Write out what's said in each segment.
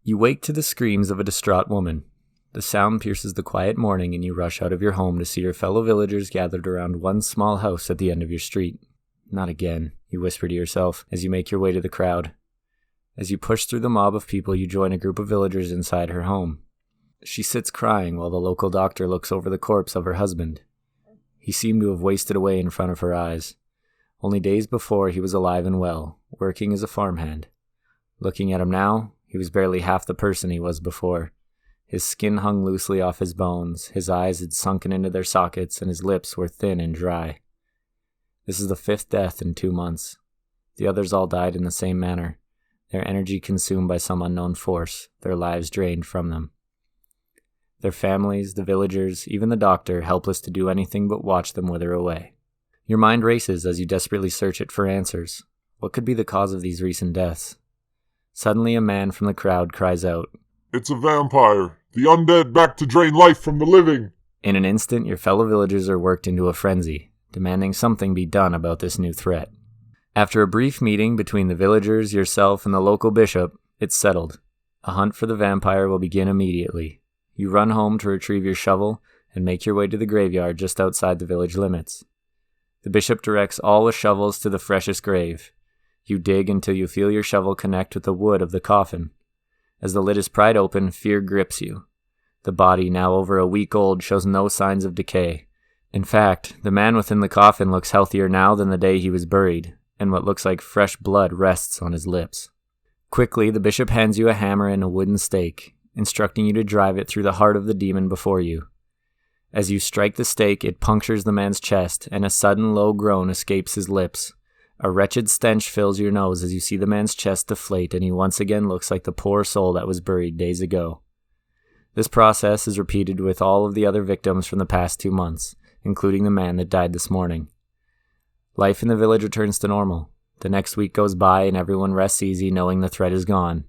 You wake to the screams of a distraught woman. The sound pierces the quiet morning and you rush out of your home to see your fellow villagers gathered around one small house at the end of your street. Not again, you whisper to yourself as you make your way to the crowd. As you push through the mob of people, you join a group of villagers inside her home. She sits crying while the local doctor looks over the corpse of her husband. He seemed to have wasted away in front of her eyes. Only days before, he was alive and well, working as a farmhand. Looking at him now, he was barely half the person he was before. His skin hung loosely off his bones, his eyes had sunken into their sockets, and his lips were thin and dry. This is the 5th death in 2 months. The others all died in the same manner, their energy consumed by some unknown force, their lives drained from them. Their families, the villagers, even the doctor, helpless to do anything but watch them wither away. Your mind races as you desperately search it for answers. What could be the cause of these recent deaths? Suddenly a man from the crowd cries out, "It's a vampire! The undead back to drain life from the living!" In an instant, your fellow villagers are worked into a frenzy, demanding something be done about this new threat. After a brief meeting between the villagers, yourself, and the local bishop, it's settled. A hunt for the vampire will begin immediately. You run home to retrieve your shovel and make your way to the graveyard just outside the village limits. The bishop directs all with shovels to the freshest grave. You dig until you feel your shovel connect with the wood of the coffin. As the lid is pried open, fear grips you. The body, now over a week old, shows no signs of decay. In fact, the man within the coffin looks healthier now than the day he was buried, and what looks like fresh blood rests on his lips. Quickly, the bishop hands you a hammer and a wooden stake, instructing you to drive it through the heart of the demon before you. As you strike the stake, it punctures the man's chest, and a sudden low groan escapes his lips. A wretched stench fills your nose as you see the man's chest deflate, and he once again looks like the poor soul that was buried days ago. This process is repeated with all of the other victims from the past 2 months, including the man that died this morning. Life in the village returns to normal. The next week goes by and everyone rests easy knowing the threat is gone.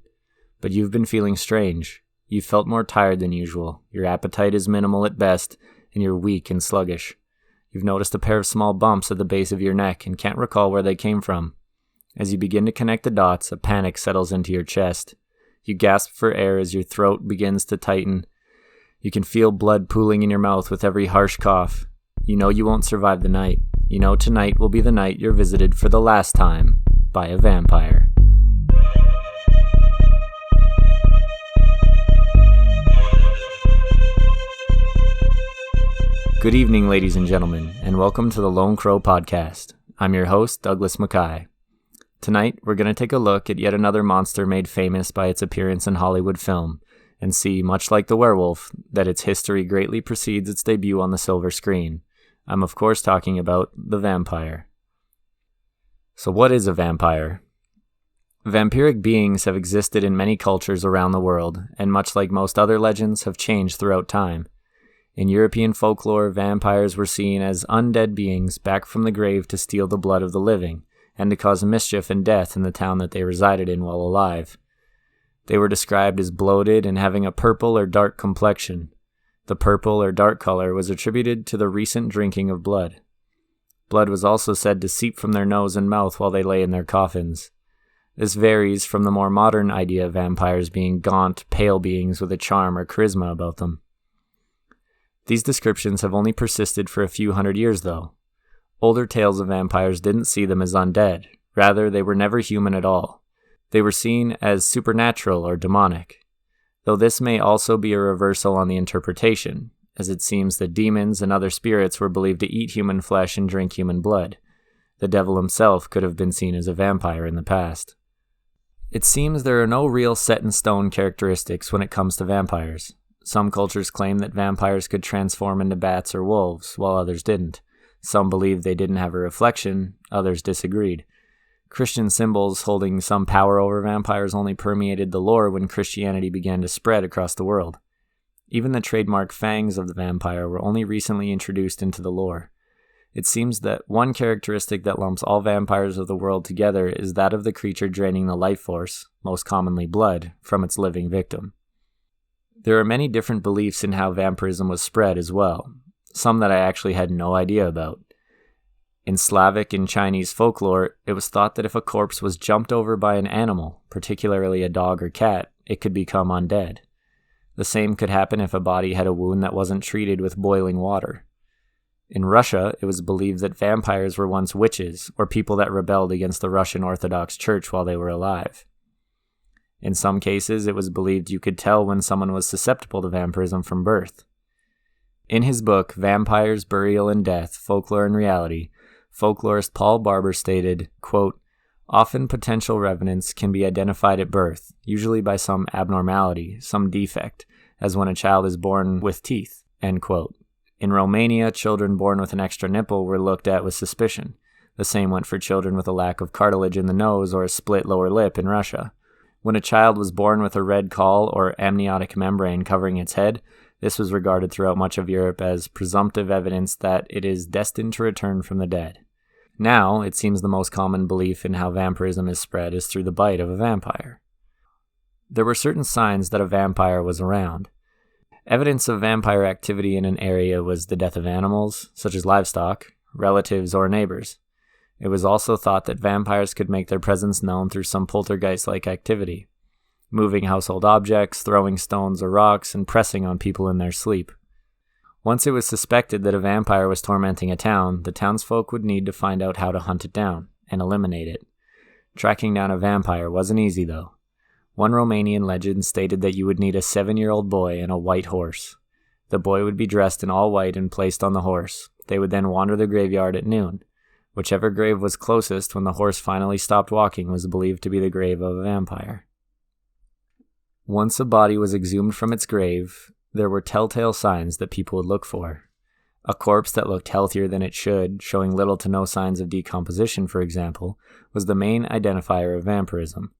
But you've been feeling strange. You've felt more tired than usual. Your appetite is minimal at best, and you're weak and sluggish. You've noticed a pair of small bumps at the base of your neck and can't recall where they came from. As you begin to connect the dots, a panic settles into your chest. You gasp for air as your throat begins to tighten. You can feel blood pooling in your mouth with every harsh cough. You know you won't survive the night. You know tonight will be the night you're visited for the last time by a vampire. Good evening, ladies and gentlemen, and welcome to the Lone Crow Podcast. I'm your host, Douglas Mackay. Tonight, we're going to take a look at yet another monster made famous by its appearance in Hollywood film, and see, much like the werewolf, that its history greatly precedes its debut on the silver screen. I'm of course talking about the vampire. So what is a vampire? Vampiric beings have existed in many cultures around the world, and much like most other legends, have changed throughout time. In European folklore, vampires were seen as undead beings back from the grave to steal the blood of the living, and to cause mischief and death in the town that they resided in while alive. They were described as bloated and having a purple or dark complexion. The purple or dark color was attributed to the recent drinking of blood. Blood was also said to seep from their nose and mouth while they lay in their coffins. This varies from the more modern idea of vampires being gaunt, pale beings with a charm or charisma about them. These descriptions have only persisted for a few hundred years, though. Older tales of vampires didn't see them as undead. Rather, they were never human at all. They were seen as supernatural or demonic. Though this may also be a reversal on the interpretation, as it seems that demons and other spirits were believed to eat human flesh and drink human blood. The devil himself could have been seen as a vampire in the past. It seems there are no real set-in-stone characteristics when it comes to vampires. Some cultures claim that vampires could transform into bats or wolves, while others didn't. Some believed they didn't have a reflection, others disagreed. Christian symbols holding some power over vampires only permeated the lore when Christianity began to spread across the world. Even the trademark fangs of the vampire were only recently introduced into the lore. It seems that one characteristic that lumps all vampires of the world together is that of the creature draining the life force, most commonly blood, from its living victim. There are many different beliefs in how vampirism was spread as well, some that I actually had no idea about. In Slavic and Chinese folklore, it was thought that if a corpse was jumped over by an animal, particularly a dog or cat, it could become undead. The same could happen if a body had a wound that wasn't treated with boiling water. In Russia, it was believed that vampires were once witches, or people that rebelled against the Russian Orthodox Church while they were alive. In some cases, it was believed you could tell when someone was susceptible to vampirism from birth. In his book, Vampires, Burial and Death, Folklore and Reality, folklorist Paul Barber stated, quote, "Often potential revenants can be identified at birth, usually by some abnormality, some defect, as when a child is born with teeth," end quote. In Romania, children born with an extra nipple were looked at with suspicion. The same went for children with a lack of cartilage in the nose or a split lower lip in Russia. When a child was born with a red caul or amniotic membrane covering its head, this was regarded throughout much of Europe as presumptive evidence that it is destined to return from the dead. Now, it seems the most common belief in how vampirism is spread is through the bite of a vampire. There were certain signs that a vampire was around. Evidence of vampire activity in an area was the death of animals, such as livestock, relatives, or neighbors. It was also thought that vampires could make their presence known through some poltergeist-like activity, moving household objects, throwing stones or rocks, and pressing on people in their sleep. Once it was suspected that a vampire was tormenting a town, the townsfolk would need to find out how to hunt it down and eliminate it. Tracking down a vampire wasn't easy, though. One Romanian legend stated that you would need a 7-year-old boy and a white horse. The boy would be dressed in all white and placed on the horse. They would then wander the graveyard at noon. Whichever grave was closest when the horse finally stopped walking was believed to be the grave of a vampire. Once a body was exhumed from its grave, there were telltale signs that people would look for. A corpse that looked healthier than it should, showing little to no signs of decomposition, for example, was the main identifier of vampirism.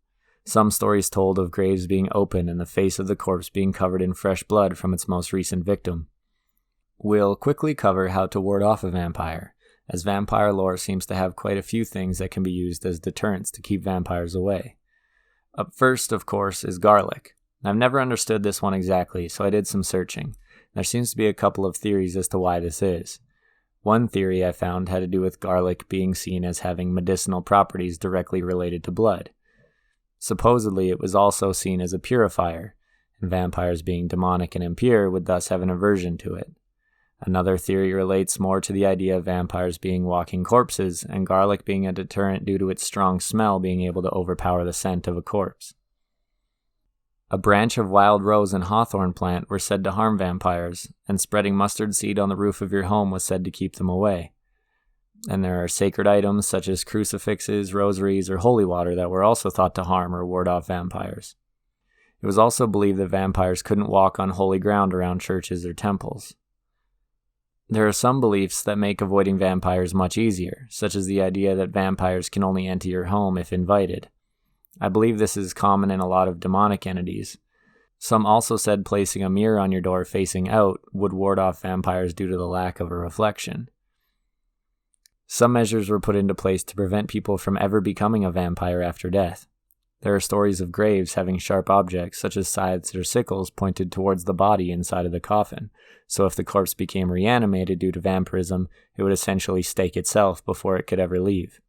Some stories told of graves being open and the face of the corpse being covered in fresh blood from its most recent victim. We'll quickly cover how to ward off a vampire, as vampire lore seems to have quite a few things that can be used as deterrents to keep vampires away. Up first, of course, is garlic. I've never understood this one exactly, so I did some searching. There seems to be a couple of theories as to why this is. One theory I found had to do with garlic being seen as having medicinal properties directly related to blood. Supposedly, it was also seen as a purifier, and vampires being demonic and impure would thus have an aversion to it. Another theory relates more to the idea of vampires being walking corpses, and garlic being a deterrent due to its strong smell being able to overpower the scent of a corpse. A branch of wild rose and hawthorn plant were said to harm vampires, and spreading mustard seed on the roof of your home was said to keep them away. And there are sacred items such as crucifixes, rosaries, or holy water that were also thought to harm or ward off vampires. It was also believed that vampires couldn't walk on holy ground around churches or temples. There are some beliefs that make avoiding vampires much easier, such as the idea that vampires can only enter your home if invited. I believe this is common in a lot of demonic entities. Some also said placing a mirror on your door facing out would ward off vampires due to the lack of a reflection. Some measures were put into place to prevent people from ever becoming a vampire after death. There are stories of graves having sharp objects such as scythes or sickles pointed towards the body inside of the coffin, so if the corpse became reanimated due to vampirism, it would essentially stake itself before it could ever leave.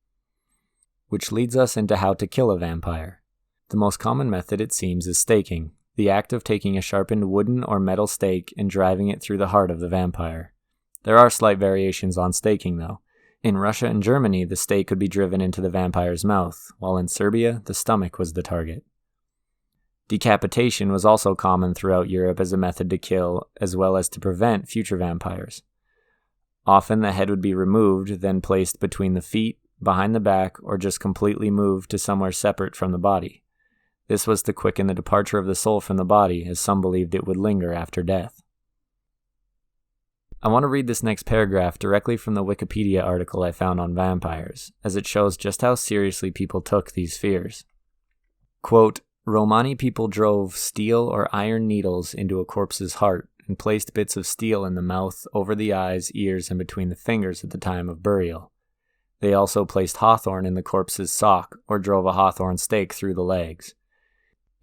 Which leads us into how to kill a vampire. The most common method, it seems, is staking, the act of taking a sharpened wooden or metal stake and driving it through the heart of the vampire. There are slight variations on staking, though. In Russia and Germany, the stake could be driven into the vampire's mouth, while in Serbia, the stomach was the target. Decapitation was also common throughout Europe as a method to kill, as well as to prevent future vampires. Often the head would be removed, then placed between the feet, behind the back, or just completely moved to somewhere separate from the body. This was to quicken the departure of the soul from the body, as some believed it would linger after death. I want to read this next paragraph directly from the Wikipedia article I found on vampires, as it shows just how seriously people took these fears. Quote, Romani people drove steel or iron needles into a corpse's heart and placed bits of steel in the mouth, over the eyes, ears, and between the fingers at the time of burial. They also placed hawthorn in the corpse's sock or drove a hawthorn stake through the legs.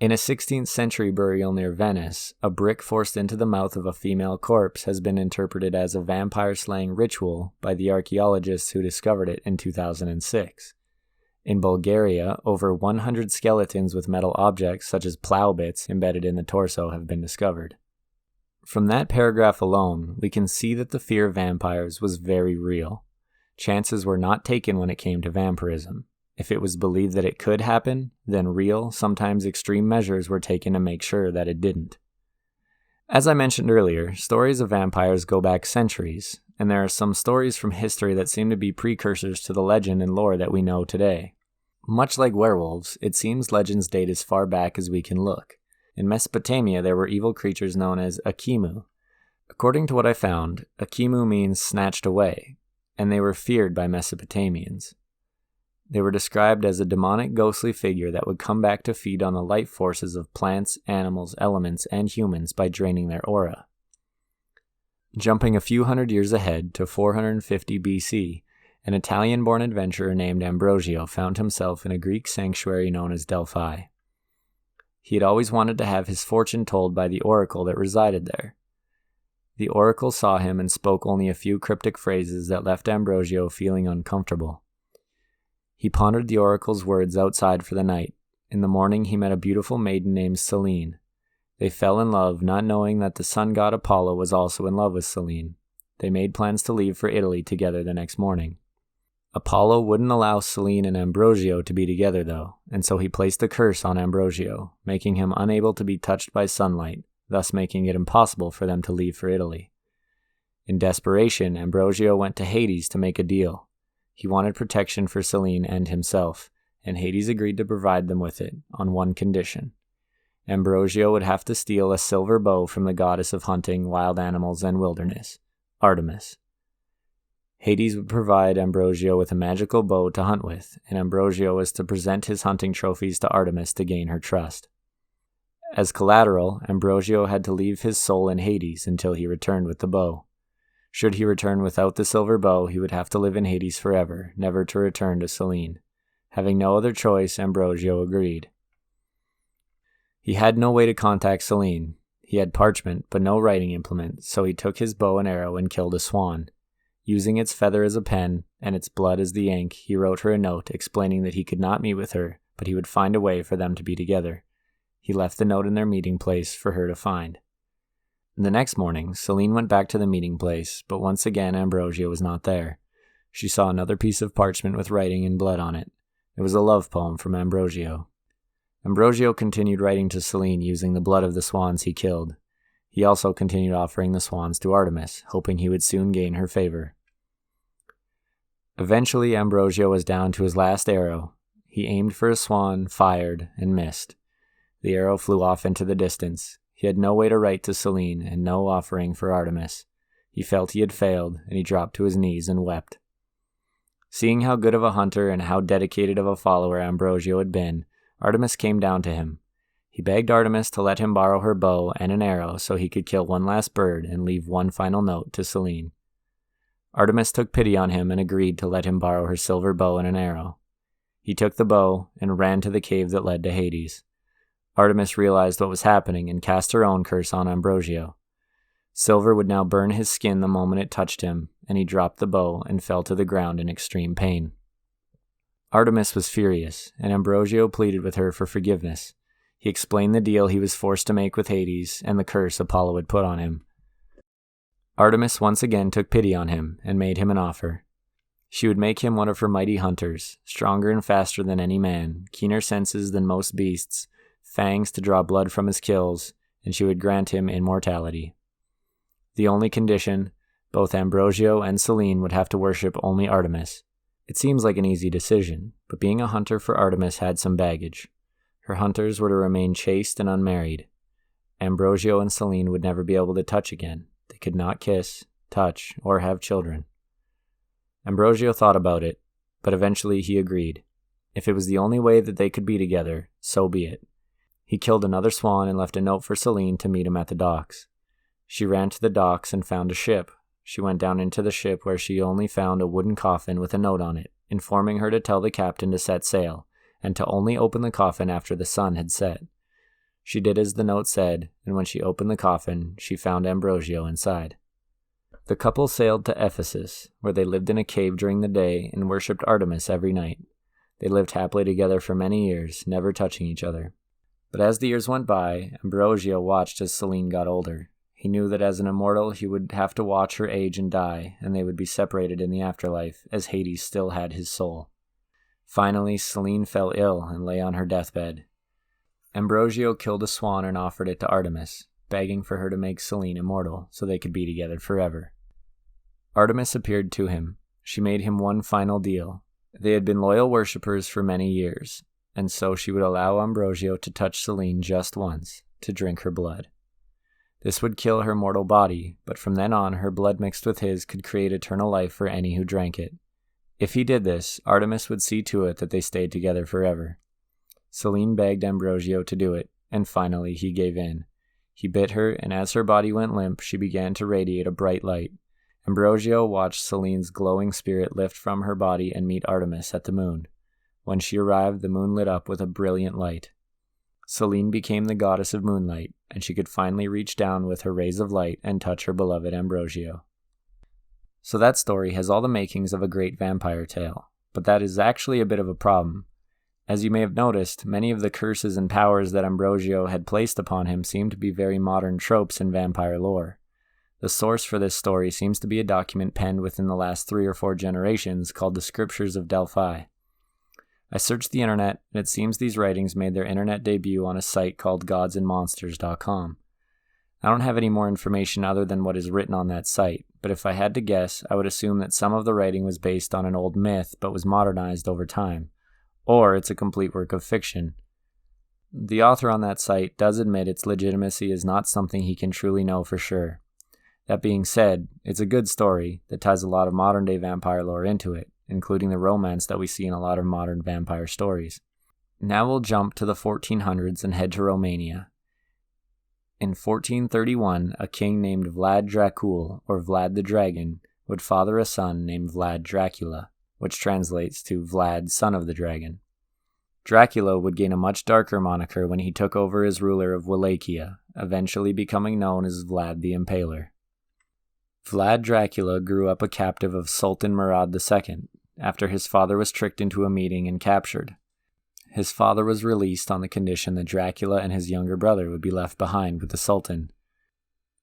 In a 16th century burial near Venice, a brick forced into the mouth of a female corpse has been interpreted as a vampire-slaying ritual by the archaeologists who discovered it in 2006. In Bulgaria, over 100 skeletons with metal objects such as plow bits embedded in the torso have been discovered. From that paragraph alone, we can see that the fear of vampires was very real. Chances were not taken when it came to vampirism. If it was believed that it could happen, then real, sometimes extreme measures were taken to make sure that it didn't. As I mentioned earlier, stories of vampires go back centuries, and there are some stories from history that seem to be precursors to the legend and lore that we know today. Much like werewolves, it seems legends date as far back as we can look. In Mesopotamia, there were evil creatures known as Akimu. According to what I found, Akimu means snatched away, and they were feared by Mesopotamians. They were described as a demonic ghostly figure that would come back to feed on the life forces of plants, animals, elements, and humans by draining their aura. Jumping a few hundred years ahead to 450 BC, an Italian-born adventurer named Ambrosio found himself in a Greek sanctuary known as Delphi. He had always wanted to have his fortune told by the oracle that resided there. The oracle saw him and spoke only a few cryptic phrases that left Ambrosio feeling uncomfortable. He pondered the oracle's words outside for the night. In the morning he met a beautiful maiden named Selene. They fell in love, not knowing that the sun god Apollo was also in love with Selene. They made plans to leave for Italy together the next morning. Apollo wouldn't allow Selene and Ambrosio to be together though, and so he placed a curse on Ambrosio, making him unable to be touched by sunlight, thus making it impossible for them to leave for Italy. In desperation, Ambrosio went to Hades to make a deal. He wanted protection for Selene and himself, and Hades agreed to provide them with it, on one condition. Ambrosio would have to steal a silver bow from the goddess of hunting, wild animals, and wilderness, Artemis. Hades would provide Ambrosio with a magical bow to hunt with, and Ambrosio was to present his hunting trophies to Artemis to gain her trust. As collateral, Ambrosio had to leave his soul in Hades until he returned with the bow. Should he return without the silver bow, he would have to live in Hades forever, never to return to Selene. Having no other choice, Ambrosio agreed. He had no way to contact Selene. He had parchment, but no writing implement, so he took his bow and arrow and killed a swan. Using its feather as a pen, and its blood as the ink, he wrote her a note explaining that he could not meet with her, but he would find a way for them to be together. He left the note in their meeting place for her to find. The next morning, Selene went back to the meeting place, but once again Ambrosio was not there. She saw another piece of parchment with writing and blood on it. It was a love poem from Ambrosio. Ambrosio continued writing to Selene using the blood of the swans he killed. He also continued offering the swans to Artemis, hoping he would soon gain her favor. Eventually, Ambrosio was down to his last arrow. He aimed for a swan, fired, and missed. The arrow flew off into the distance. He had no way to write to Selene and no offering for Artemis. He felt he had failed, and he dropped to his knees and wept. Seeing how good of a hunter and how dedicated of a follower Ambrosio had been, Artemis came down to him. He begged Artemis to let him borrow her bow and an arrow so he could kill one last bird and leave one final note to Selene. Artemis took pity on him and agreed to let him borrow her silver bow and an arrow. He took the bow and ran to the cave that led to Hades. Artemis realized what was happening and cast her own curse on Ambrosio. Silver would now burn his skin the moment it touched him, and he dropped the bow and fell to the ground in extreme pain. Artemis was furious, and Ambrosio pleaded with her for forgiveness. He explained the deal he was forced to make with Hades and the curse Apollo had put on him. Artemis once again took pity on him and made him an offer. She would make him one of her mighty hunters, stronger and faster than any man, keener senses than most beasts, fangs to draw blood from his kills, and she would grant him immortality. The only condition, both Ambrosio and Selene would have to worship only Artemis. It seems like an easy decision, but being a hunter for Artemis had some baggage. Her hunters were to remain chaste and unmarried. Ambrosio and Selene would never be able to touch again. They could not kiss, touch, or have children. Ambrosio thought about it, but eventually he agreed. If it was the only way that they could be together, so be it. He killed another swan and left a note for Selene to meet him at the docks. She ran to the docks and found a ship. She went down into the ship where she only found a wooden coffin with a note on it, informing her to tell the captain to set sail, and to only open the coffin after the sun had set. She did as the note said, and when she opened the coffin, she found Ambrosio inside. The couple sailed to Ephesus, where they lived in a cave during the day and worshipped Artemis every night. They lived happily together for many years, never touching each other. But as the years went by, Ambrosio watched as Selene got older. He knew that as an immortal he would have to watch her age and die, and they would be separated in the afterlife, as Hades still had his soul. Finally, Selene fell ill and lay on her deathbed. Ambrosio killed a swan and offered it to Artemis, begging for her to make Selene immortal so they could be together forever. Artemis appeared to him. She made him one final deal. They had been loyal worshippers for many years, and so she would allow Ambrosio to touch Selene just once, to drink her blood. This would kill her mortal body, but from then on her blood mixed with his could create eternal life for any who drank it. If he did this, Artemis would see to it that they stayed together forever. Selene begged Ambrosio to do it, and finally he gave in. He bit her, and as her body went limp, she began to radiate a bright light. Ambrosio watched Selene's glowing spirit lift from her body and meet Artemis at the moon. When she arrived, the moon lit up with a brilliant light. Selene became the goddess of moonlight, and she could finally reach down with her rays of light and touch her beloved Ambrosio. So that story has all the makings of a great vampire tale, but that is actually a bit of a problem. As you may have noticed, many of the curses and powers that Ambrosio had placed upon him seem to be very modern tropes in vampire lore. The source for this story seems to be a document penned within the last 3 or 4 generations called the Scriptures of Delphi. I searched the internet, and it seems these writings made their internet debut on a site called godsandmonsters.com. I don't have any more information other than what is written on that site, but if I had to guess, I would assume that some of the writing was based on an old myth but was modernized over time, or it's a complete work of fiction. The author on that site does admit its legitimacy is not something he can truly know for sure. That being said, it's a good story that ties a lot of modern-day vampire lore into it, including the romance that we see in a lot of modern vampire stories. Now we'll jump to the 1400s and head to Romania. In 1431, a king named Vlad Dracul, or Vlad the Dragon, would father a son named Vlad Dracula, which translates to Vlad, son of the dragon. Dracula would gain a much darker moniker when he took over as ruler of Wallachia, eventually becoming known as Vlad the Impaler. Vlad Dracula grew up a captive of Sultan Murad II, after his father was tricked into a meeting and captured. His father was released on the condition that Dracula and his younger brother would be left behind with the Sultan.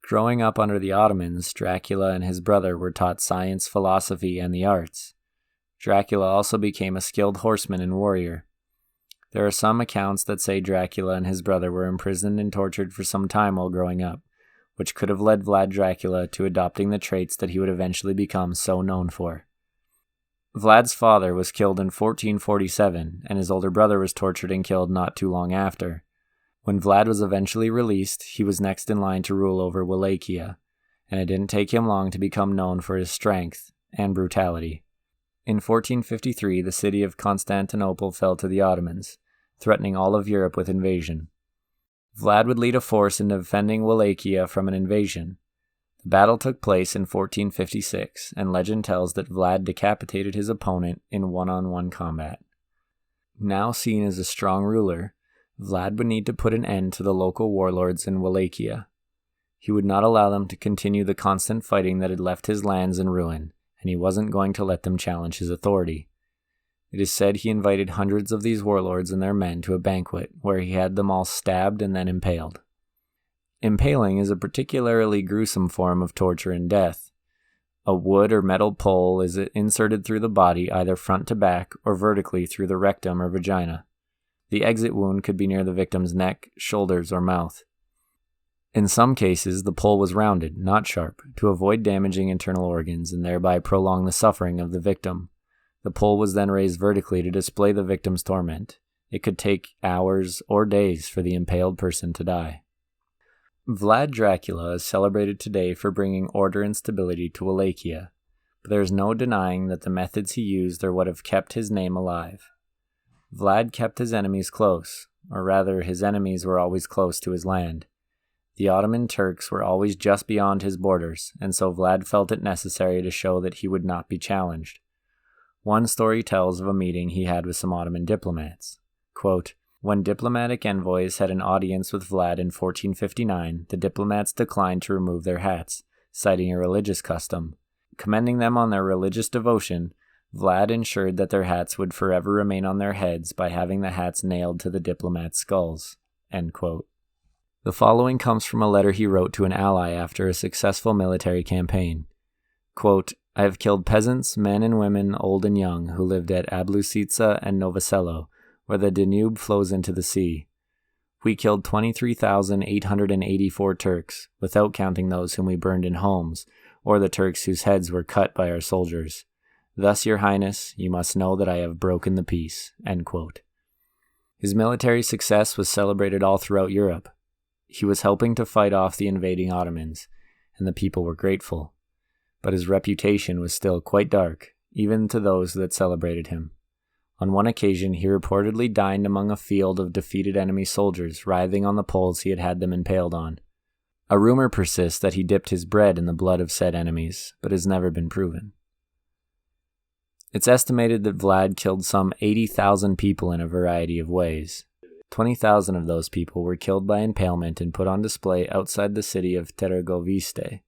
Growing up under the Ottomans, Dracula and his brother were taught science, philosophy, and the arts. Dracula also became a skilled horseman and warrior. There are some accounts that say Dracula and his brother were imprisoned and tortured for some time while growing up, which could have led Vlad Dracula to adopting the traits that he would eventually become so known for. Vlad's father was killed in 1447, and his older brother was tortured and killed not too long after. When Vlad was eventually released, he was next in line to rule over Wallachia, and it didn't take him long to become known for his strength and brutality. In 1453, the city of Constantinople fell to the Ottomans, threatening all of Europe with invasion. Vlad would lead a force in defending Wallachia from an invasion. The battle took place in 1456, and legend tells that Vlad decapitated his opponent in one-on-one combat. Now seen as a strong ruler, Vlad would need to put an end to the local warlords in Wallachia. He would not allow them to continue the constant fighting that had left his lands in ruin, and he wasn't going to let them challenge his authority. It is said he invited hundreds of these warlords and their men to a banquet, where he had them all stabbed and then impaled. Impaling is a particularly gruesome form of torture and death. A wood or metal pole is inserted through the body either front to back or vertically through the rectum or vagina. The exit wound could be near the victim's neck, shoulders, or mouth. In some cases, the pole was rounded, not sharp, to avoid damaging internal organs and thereby prolong the suffering of the victim. The pole was then raised vertically to display the victim's torment. It could take hours or days for the impaled person to die. Vlad Dracula is celebrated today for bringing order and stability to Wallachia, but there is no denying that the methods he used are what have kept his name alive. Vlad kept his enemies close, or rather his enemies were always close to his land. The Ottoman Turks were always just beyond his borders, and so Vlad felt it necessary to show that he would not be challenged. One story tells of a meeting he had with some Ottoman diplomats. Quote, When diplomatic envoys had an audience with Vlad in 1459, the diplomats declined to remove their hats, citing a religious custom. Commending them on their religious devotion, Vlad ensured that their hats would forever remain on their heads by having the hats nailed to the diplomats' skulls. End quote. The following comes from a letter he wrote to an ally after a successful military campaign. Quote, I have killed peasants, men and women, old and young, who lived at Ablusica and Novoselo, where the Danube flows into the sea. We killed 23,884 Turks, without counting those whom we burned in homes, or the Turks whose heads were cut by our soldiers. Thus, Your Highness, you must know that I have broken the peace. End quote. His military success was celebrated all throughout Europe. He was helping to fight off the invading Ottomans, and the people were grateful. But his reputation was still quite dark, even to those that celebrated him. On one occasion, he reportedly dined among a field of defeated enemy soldiers, writhing on the poles he had them impaled on. A rumor persists that he dipped his bread in the blood of said enemies, but has never been proven. It's estimated that Vlad killed some 80,000 people in a variety of ways. 20,000 of those people were killed by impalement and put on display outside the city of Târgoviște.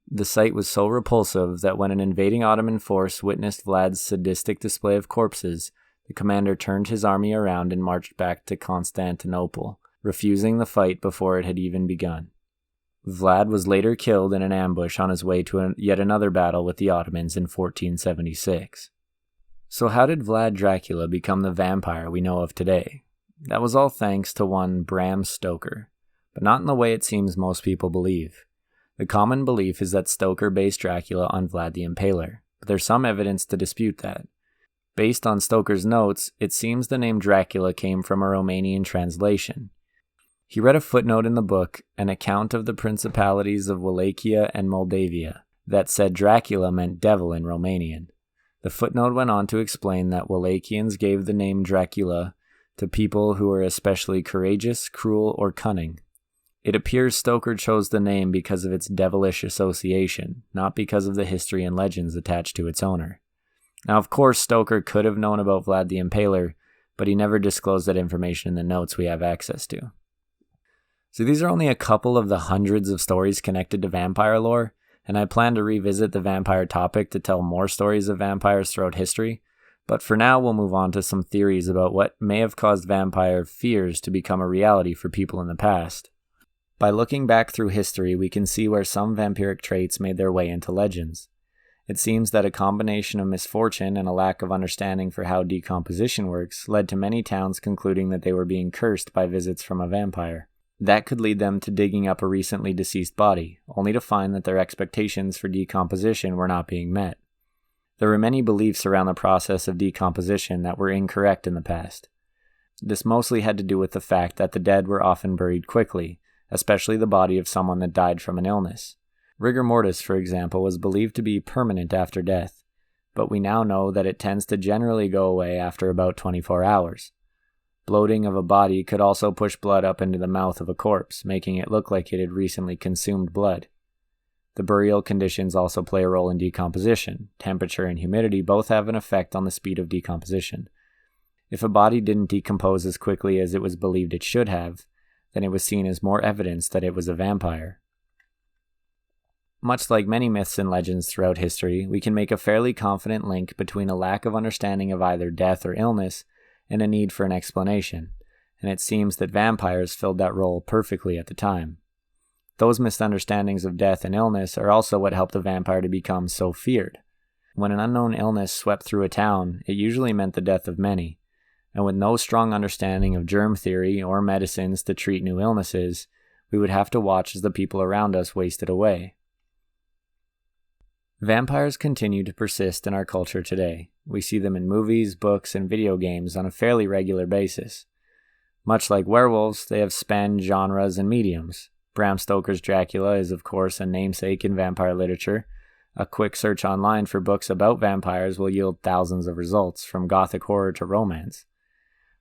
The sight was so repulsive that when an invading Ottoman force witnessed Vlad's sadistic display of corpses, the commander turned his army around and marched back to Constantinople, refusing the fight before it had even begun. Vlad was later killed in an ambush on his way to yet another battle with the Ottomans in 1476. So how did Vlad Dracula become the vampire we know of today? That was all thanks to one Bram Stoker, but not in the way it seems most people believe. The common belief is that Stoker based Dracula on Vlad the Impaler, but there's some evidence to dispute that. Based on Stoker's notes, it seems the name Dracula came from a Romanian translation. He read a footnote in the book, an account of the principalities of Wallachia and Moldavia, that said Dracula meant devil in Romanian. The footnote went on to explain that Wallachians gave the name Dracula to people who were especially courageous, cruel, or cunning. It appears Stoker chose the name because of its devilish association, not because of the history and legends attached to its owner. Now, of course, Stoker could have known about Vlad the Impaler, but he never disclosed that information in the notes we have access to. So these are only a couple of the hundreds of stories connected to vampire lore, and I plan to revisit the vampire topic to tell more stories of vampires throughout history, but for now we'll move on to some theories about what may have caused vampire fears to become a reality for people in the past. By looking back through history, we can see where some vampiric traits made their way into legends. It seems that a combination of misfortune and a lack of understanding for how decomposition works led to many towns concluding that they were being cursed by visits from a vampire. That could lead them to digging up a recently deceased body, only to find that their expectations for decomposition were not being met. There were many beliefs around the process of decomposition that were incorrect in the past. This mostly had to do with the fact that the dead were often buried quickly, especially the body of someone that died from an illness. Rigor mortis, for example, was believed to be permanent after death, but we now know that it tends to generally go away after about 24 hours. Bloating of a body could also push blood up into the mouth of a corpse, making it look like it had recently consumed blood. The burial conditions also play a role in decomposition. Temperature and humidity both have an effect on the speed of decomposition. If a body didn't decompose as quickly as it was believed it should have, then it was seen as more evidence that it was a vampire. Much like many myths and legends throughout history, we can make a fairly confident link between a lack of understanding of either death or illness and a need for an explanation, and it seems that vampires filled that role perfectly at the time. Those misunderstandings of death and illness are also what helped the vampire to become so feared. When an unknown illness swept through a town, it usually meant the death of many, and with no strong understanding of germ theory or medicines to treat new illnesses, we would have to watch as the people around us wasted away. Vampires continue to persist in our culture today. We see them in movies, books, and video games on a fairly regular basis. Much like werewolves, they have spanned genres and mediums. Bram Stoker's Dracula is, of course, a namesake in vampire literature. A quick search online for books about vampires will yield thousands of results, from gothic horror to romance.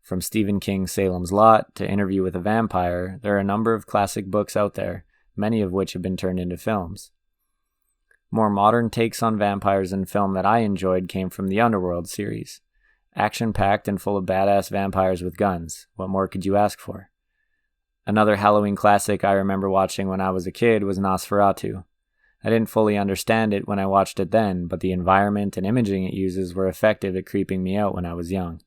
From Stephen King's Salem's Lot to Interview with a Vampire, there are a number of classic books out there, many of which have been turned into films. More modern takes on vampires in film that I enjoyed came from the Underworld series. Action-packed and full of badass vampires with guns. What more could you ask for? Another Halloween classic I remember watching when I was a kid was Nosferatu. I didn't fully understand it when I watched it then, but the environment and imaging it uses were effective at creeping me out when I was young.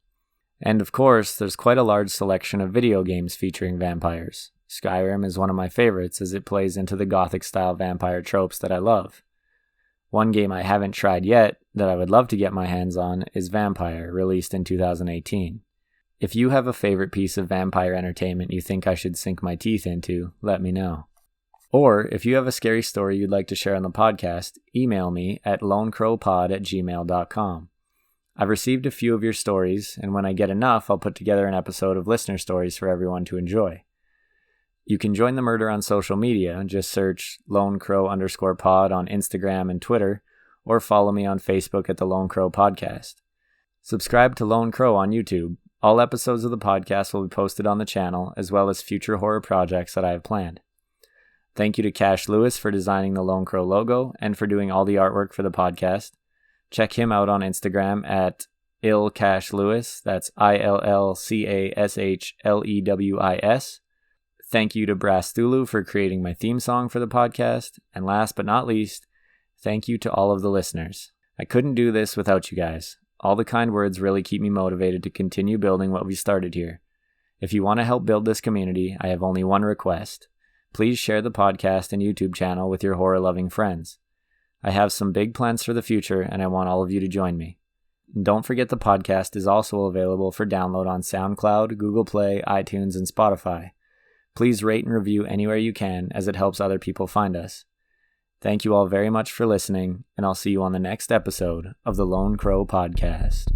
And of course, there's quite a large selection of video games featuring vampires. Skyrim is one of my favorites as it plays into the Gothic-style vampire tropes that I love. One game I haven't tried yet that I would love to get my hands on is Vampire, released in 2018. If you have a favorite piece of vampire entertainment you think I should sink my teeth into, let me know. Or, if you have a scary story you'd like to share on the podcast, email me at lonecrowpod@gmail.com. I've received a few of your stories, and when I get enough, I'll put together an episode of listener stories for everyone to enjoy. You can join the murder on social media. Just search lonecrow_pod on Instagram and Twitter, or follow me on Facebook at the Lone Crow Podcast. Subscribe to Lone Crow on YouTube. All episodes of the podcast will be posted on the channel, as well as future horror projects that I have planned. Thank you to Cash Lewis for designing the Lone Crow logo and for doing all the artwork for the podcast. Check him out on Instagram at illcashlewis. That's ILLCASHLEWIS. Thank you to Brass Thulu for creating my theme song for the podcast. And last but not least, thank you to all of the listeners. I couldn't do this without you guys. All the kind words really keep me motivated to continue building what we started here. If you want to help build this community, I have only one request. Please share the podcast and YouTube channel with your horror-loving friends. I have some big plans for the future, and I want all of you to join me. And don't forget the podcast is also available for download on Soundcloud, Google Play, iTunes, and Spotify. Please rate and review anywhere you can, as it helps other people find us. Thank you all very much for listening, and I'll see you on the next episode of the Lone Crow Podcast.